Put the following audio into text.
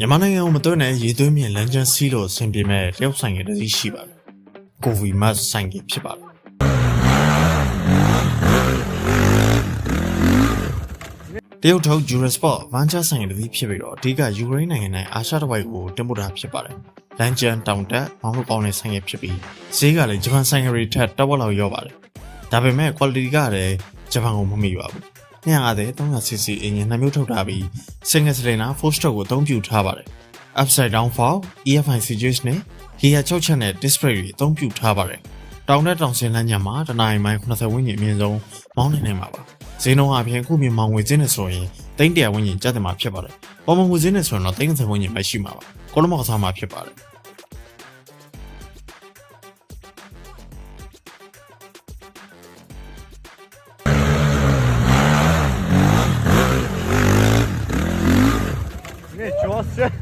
မြန်မာနိုင်ငံကိုမတွန်းတဲ့ရေသွင်းမြင့်လမ်းကျန်းစီးလို့အဆင်ပြေမဲ့တရုတ်ဆိုင်ငယ်တစ်စီးရှိပါတယ်။ကိုဗီမတ်ဆိုင်ငယ်ဖြစ်ပါတယ်။တရုတ်ထုတ် Eurosport ဗန်ချာဆိုင်ငယ်တစ်စီးဖြစ်ပြီးတော့အဓိကယူကရိန်းနိုင်ငံနဲ့အာရှတစ်ဝိုက်ကိုတင်ပို့တာဖြစ်ပါတယ်။လမ်းကျန်းတောင်တက်မောင်းလို့ကောင်းတဲ့ဆိုင်ငယ်ဖြစ်ပြီးဈေးကလည်းဂျပန်ဆိုင်ငယ်တွေထက်တစ်ဝက်လောက်ရောပါတယ်။ဒါပေမဲ့ quality ကလည်းဂျပန်ကိုမမီပါဘူး။250 300cc အင်ဂျင်နှစ်မျိုးထုတ်ထားပြီး single cylinder 4 stroke ကိုအသုံးပြုထားပါတယ်။ upside down valve, EFI switches နဲ့ gear 6ချက်နဲ့ display တွေအသုံးပြုထားပါတယ်။တောင်တက်တောင်ဆင်းလမ်းညမှာတနင်္လာမိုင်80ဝန်းကျင်အမြင့်ဆုံးမောင်းနိုင်မှာပါ။ဈေးနှုန်းအပြင်ခုမြေမောင်ငွေဈေးနဲ့ဆိုရင်300ဝန်းကျင်ကျတယ်မှာဖြစ်ပါတယ်။ပေါ်မငွေဈေးနဲ့ဆိုရင်တော့30ဝန်းကျင်ပဲရှိမှာပါ။ကောလမောက်ကစားမှာဖြစ်ပါတယ်။ Ничего себе.